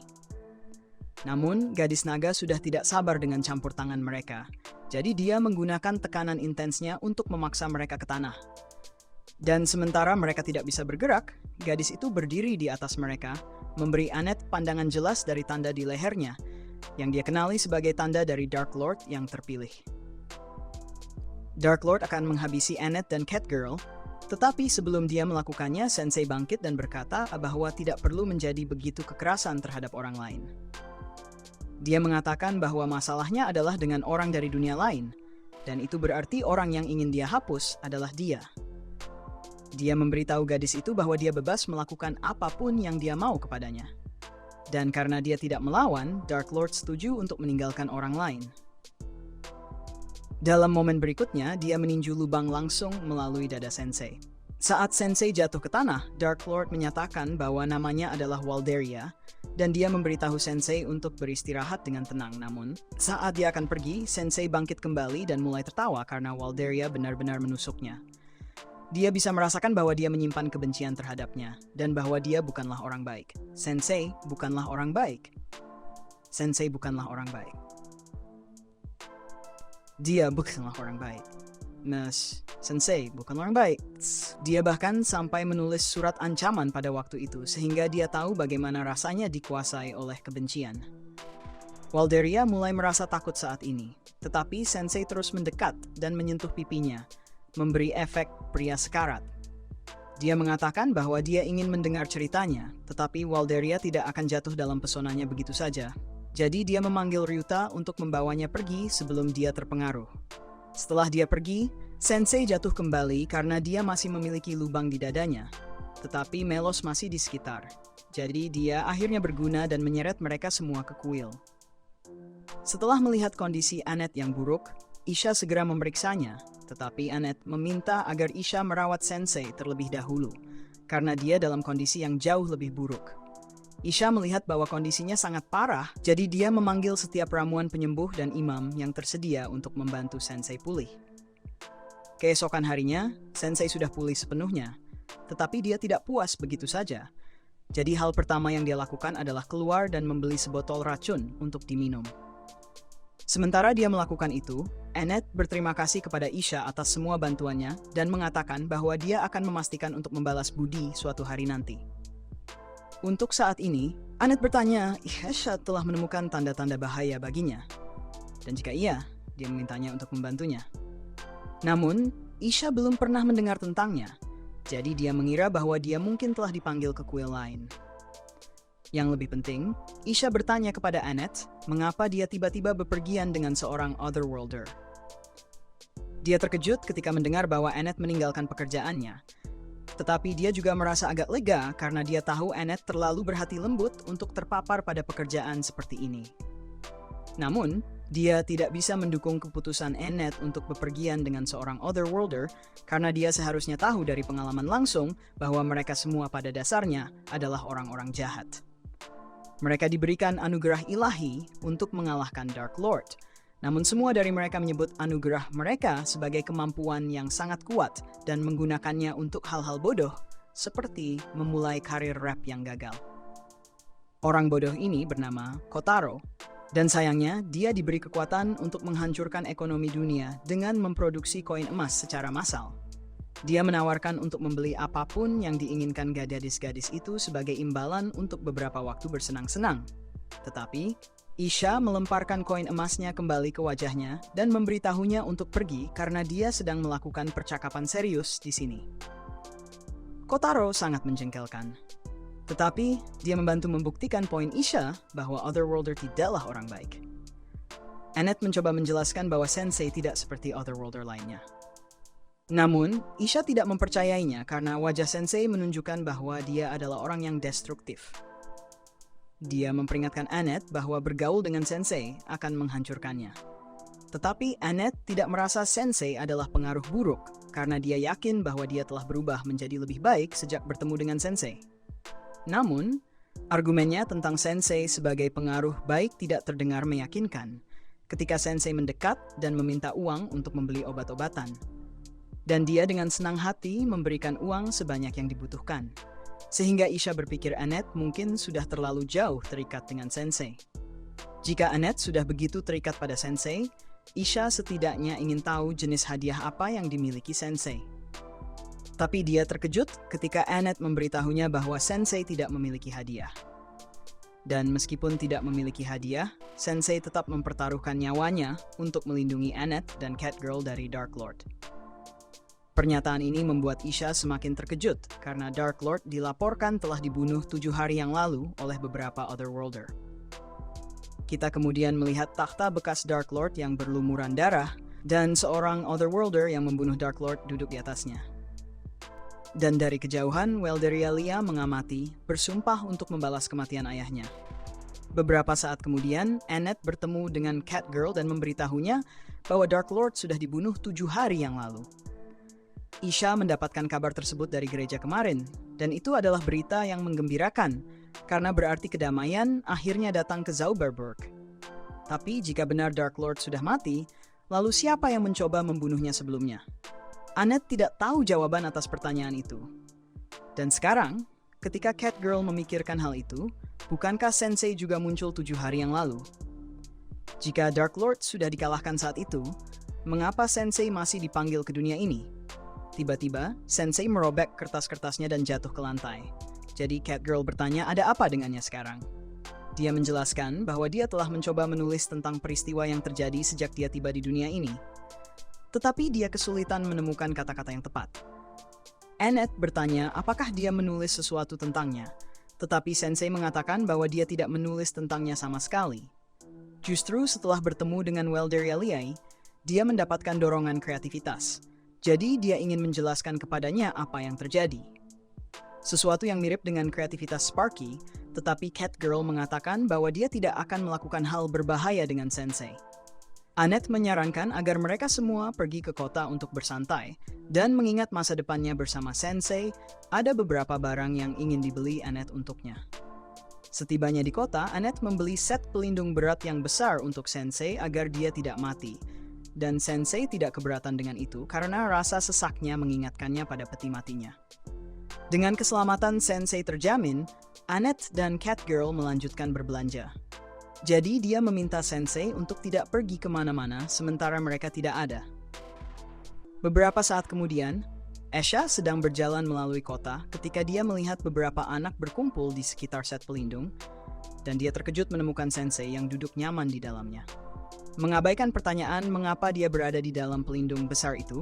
Namun, gadis naga sudah tidak sabar dengan campur tangan mereka, jadi dia menggunakan tekanan intensnya untuk memaksa mereka ke tanah. Dan sementara mereka tidak bisa bergerak, gadis itu berdiri di atas mereka, memberi Annette pandangan jelas dari tanda di lehernya, yang dia kenali sebagai tanda dari Dark Lord yang terpilih. Dark Lord akan menghabisi Annette dan Catgirl, tetapi sebelum dia melakukannya, Sensei bangkit dan berkata bahwa tidak perlu menjadi begitu kekerasan terhadap orang lain. Dia mengatakan bahwa masalahnya adalah dengan orang dari dunia lain, dan itu berarti orang yang ingin dia hapus adalah dia. Dia memberitahu gadis itu bahwa dia bebas melakukan apapun yang dia mau kepadanya. Dan karena dia tidak melawan, Dark Lord setuju untuk meninggalkan orang lain. Dalam momen berikutnya, dia meninju lubang langsung melalui dada Sensei. Saat Sensei jatuh ke tanah, Dark Lord menyatakan bahwa namanya adalah Walderia, dan dia memberitahu Sensei untuk beristirahat dengan tenang. Namun, saat dia akan pergi, Sensei bangkit kembali dan mulai tertawa karena Walderia benar-benar menusuknya. Dia bisa merasakan bahwa dia menyimpan kebencian terhadapnya, dan bahwa dia bukanlah orang baik. Sensei bukanlah orang baik. Sensei bukanlah orang baik. Dia bukanlah orang baik. Sensei bukanlah orang baik. Dia bahkan sampai menulis surat ancaman pada waktu itu, sehingga dia tahu bagaimana rasanya dikuasai oleh kebencian. Walderia mulai merasa takut saat ini, tetapi Sensei terus mendekat dan menyentuh pipinya, memberi efek pria sekarat. Dia mengatakan bahwa dia ingin mendengar ceritanya, tetapi Walderia tidak akan jatuh dalam pesonanya begitu saja. Jadi dia memanggil Ryuta untuk membawanya pergi sebelum dia terpengaruh. Setelah dia pergi, Sensei jatuh kembali karena dia masih memiliki lubang di dadanya. Tetapi Melos masih di sekitar. Jadi dia akhirnya berguna dan menyeret mereka semua ke kuil. Setelah melihat kondisi Annette yang buruk, Isha segera memeriksanya. Tetapi Annette meminta agar Isha merawat Sensei terlebih dahulu, karena dia dalam kondisi yang jauh lebih buruk. Isha melihat bahwa kondisinya sangat parah, jadi dia memanggil setiap ramuan penyembuh dan imam yang tersedia untuk membantu Sensei pulih. Keesokan harinya, Sensei sudah pulih sepenuhnya, tetapi dia tidak puas begitu saja. Jadi hal pertama yang dia lakukan adalah keluar dan membeli sebotol racun untuk diminum. Sementara dia melakukan itu, Annette berterima kasih kepada Isha atas semua bantuannya dan mengatakan bahwa dia akan memastikan untuk membalas budi suatu hari nanti. Untuk saat ini, Annette bertanya, Isha telah menemukan tanda-tanda bahaya baginya. Dan jika iya, dia memintanya untuk membantunya. Namun, Isha belum pernah mendengar tentangnya, jadi dia mengira bahwa dia mungkin telah dipanggil ke kuil lain. Yang lebih penting, Isha bertanya kepada Annette mengapa dia tiba-tiba bepergian dengan seorang Otherworlder. Dia terkejut ketika mendengar bahwa Annette meninggalkan pekerjaannya, tetapi dia juga merasa agak lega karena dia tahu Annette terlalu berhati lembut untuk terpapar pada pekerjaan seperti ini. Namun, dia tidak bisa mendukung keputusan Annette untuk bepergian dengan seorang Otherworlder karena dia seharusnya tahu dari pengalaman langsung bahwa mereka semua pada dasarnya adalah orang-orang jahat. Mereka diberikan anugerah ilahi untuk mengalahkan Dark Lord, namun semua dari mereka menyebut anugerah mereka sebagai kemampuan yang sangat kuat dan menggunakannya untuk hal-hal bodoh, seperti memulai karir rap yang gagal. Orang bodoh ini bernama Kotaro, dan sayangnya dia diberi kekuatan untuk menghancurkan ekonomi dunia dengan memproduksi koin emas secara massal. Dia menawarkan untuk membeli apapun yang diinginkan gadis-gadis itu sebagai imbalan untuk beberapa waktu bersenang-senang. Tetapi, Isha melemparkan koin emasnya kembali ke wajahnya dan memberitahunya untuk pergi karena dia sedang melakukan percakapan serius di sini. Kotaro sangat menjengkelkan. Tetapi, dia membantu membuktikan poin Isha bahwa Otherworlder tidaklah orang baik. Annette mencoba menjelaskan bahwa Sensei tidak seperti Otherworlder lainnya. Namun, Isha tidak mempercayainya karena wajah Sensei menunjukkan bahwa dia adalah orang yang destruktif. Dia memperingatkan Annette bahwa bergaul dengan Sensei akan menghancurkannya. Tetapi Annette tidak merasa Sensei adalah pengaruh buruk karena dia yakin bahwa dia telah berubah menjadi lebih baik sejak bertemu dengan Sensei. Namun, argumennya tentang Sensei sebagai pengaruh baik tidak terdengar meyakinkan ketika Sensei mendekat dan meminta uang untuk membeli obat-obatan. Dan dia dengan senang hati memberikan uang sebanyak yang dibutuhkan. Sehingga Isha berpikir Annette mungkin sudah terlalu jauh terikat dengan Sensei. Jika Annette sudah begitu terikat pada Sensei, Isha setidaknya ingin tahu jenis hadiah apa yang dimiliki Sensei. Tapi dia terkejut ketika Annette memberitahunya bahwa Sensei tidak memiliki hadiah. Dan meskipun tidak memiliki hadiah, Sensei tetap mempertaruhkan nyawanya untuk melindungi Annette dan Catgirl dari Dark Lord. Pernyataan ini membuat Isha semakin terkejut karena Dark Lord dilaporkan telah dibunuh 7 hari yang lalu oleh beberapa Otherworlder. Kita kemudian melihat takhta bekas Dark Lord yang berlumuran darah dan seorang Otherworlder yang membunuh Dark Lord duduk di atasnya. Dan dari kejauhan, Welderia Lia mengamati, bersumpah untuk membalas kematian ayahnya. Beberapa saat kemudian, Annette bertemu dengan Catgirl dan memberitahunya bahwa Dark Lord sudah dibunuh 7 hari yang lalu. Isha mendapatkan kabar tersebut dari gereja kemarin, dan itu adalah berita yang menggembirakan, karena berarti kedamaian akhirnya datang ke Zauberberg. Tapi jika benar Dark Lord sudah mati, lalu siapa yang mencoba membunuhnya sebelumnya? Annette tidak tahu jawaban atas pertanyaan itu. Dan sekarang, ketika Catgirl memikirkan hal itu, bukankah Sensei juga muncul 7 hari yang lalu? Jika Dark Lord sudah dikalahkan saat itu, mengapa Sensei masih dipanggil ke dunia ini? Tiba-tiba, Sensei merobek kertas-kertasnya dan jatuh ke lantai. Jadi Catgirl bertanya ada apa dengannya sekarang. Dia menjelaskan bahwa dia telah mencoba menulis tentang peristiwa yang terjadi sejak dia tiba di dunia ini. Tetapi dia kesulitan menemukan kata-kata yang tepat. Annette bertanya apakah dia menulis sesuatu tentangnya, tetapi Sensei mengatakan bahwa dia tidak menulis tentangnya sama sekali. Justru setelah bertemu dengan Welderia Lia, dia mendapatkan dorongan kreativitas. Jadi dia ingin menjelaskan kepadanya apa yang terjadi. Sesuatu yang mirip dengan kreativitas Sparky, tetapi Catgirl mengatakan bahwa dia tidak akan melakukan hal berbahaya dengan Sensei. Annette menyarankan agar mereka semua pergi ke kota untuk bersantai, dan mengingat masa depannya bersama Sensei, ada beberapa barang yang ingin dibeli Annette untuknya. Setibanya di kota, Annette membeli set pelindung berat yang besar untuk Sensei agar dia tidak mati. Dan Sensei tidak keberatan dengan itu karena rasa sesaknya mengingatkannya pada peti matinya. Dengan keselamatan Sensei terjamin, Annette dan Catgirl melanjutkan berbelanja. Jadi dia meminta Sensei untuk tidak pergi kemana-mana sementara mereka tidak ada. Beberapa saat kemudian, Esha sedang berjalan melalui kota ketika dia melihat beberapa anak berkumpul di sekitar set pelindung, dan dia terkejut menemukan Sensei yang duduk nyaman di dalamnya. Mengabaikan pertanyaan mengapa dia berada di dalam pelindung besar itu,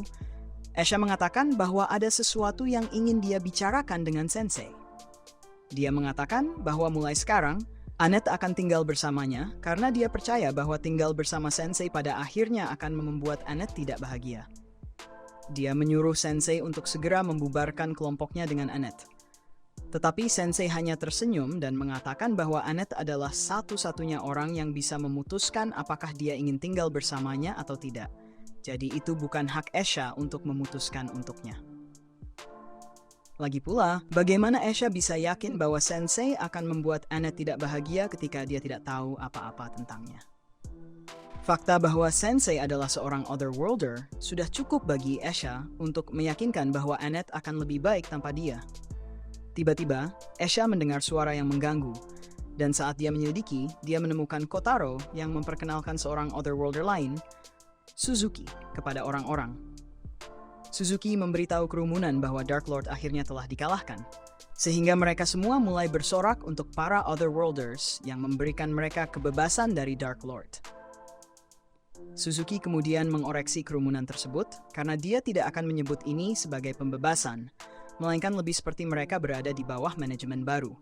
Aisha mengatakan bahwa ada sesuatu yang ingin dia bicarakan dengan Sensei. Dia mengatakan bahwa mulai sekarang, Annette akan tinggal bersamanya karena dia percaya bahwa tinggal bersama Sensei pada akhirnya akan membuat Annette tidak bahagia. Dia menyuruh Sensei untuk segera membubarkan kelompoknya dengan Annette. Tetapi Sensei hanya tersenyum dan mengatakan bahwa Annette adalah satu-satunya orang yang bisa memutuskan apakah dia ingin tinggal bersamanya atau tidak. Jadi itu bukan hak Aisha untuk memutuskan untuknya. Lagi pula, bagaimana Aisha bisa yakin bahwa Sensei akan membuat Annette tidak bahagia ketika dia tidak tahu apa-apa tentangnya? Fakta bahwa Sensei adalah seorang Otherworlder sudah cukup bagi Aisha untuk meyakinkan bahwa Annette akan lebih baik tanpa dia. Tiba-tiba, Aisha mendengar suara yang mengganggu, dan saat dia menyelidiki, dia menemukan Kotaro yang memperkenalkan seorang Otherworlder lain, Suzuki, kepada orang-orang. Suzuki memberitahu kerumunan bahwa Dark Lord akhirnya telah dikalahkan, sehingga mereka semua mulai bersorak untuk para Otherworlders yang memberikan mereka kebebasan dari Dark Lord. Suzuki kemudian mengoreksi kerumunan tersebut karena dia tidak akan menyebut ini sebagai pembebasan, melainkan lebih seperti mereka berada di bawah manajemen baru.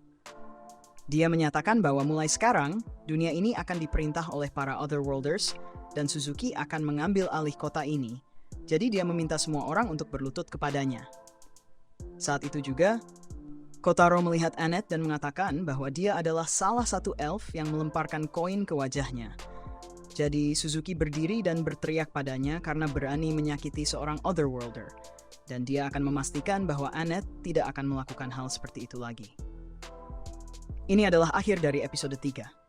Dia menyatakan bahwa mulai sekarang, dunia ini akan diperintah oleh para Otherworlders dan Suzuki akan mengambil alih kota ini. Jadi dia meminta semua orang untuk berlutut kepadanya. Saat itu juga, Kotaro melihat Annette dan mengatakan bahwa dia adalah salah satu elf yang melemparkan koin ke wajahnya. Jadi Suzuki berdiri dan berteriak padanya karena berani menyakiti seorang Otherworlder. Dan dia akan memastikan bahwa Annette tidak akan melakukan hal seperti itu lagi. Ini adalah akhir dari episode 3.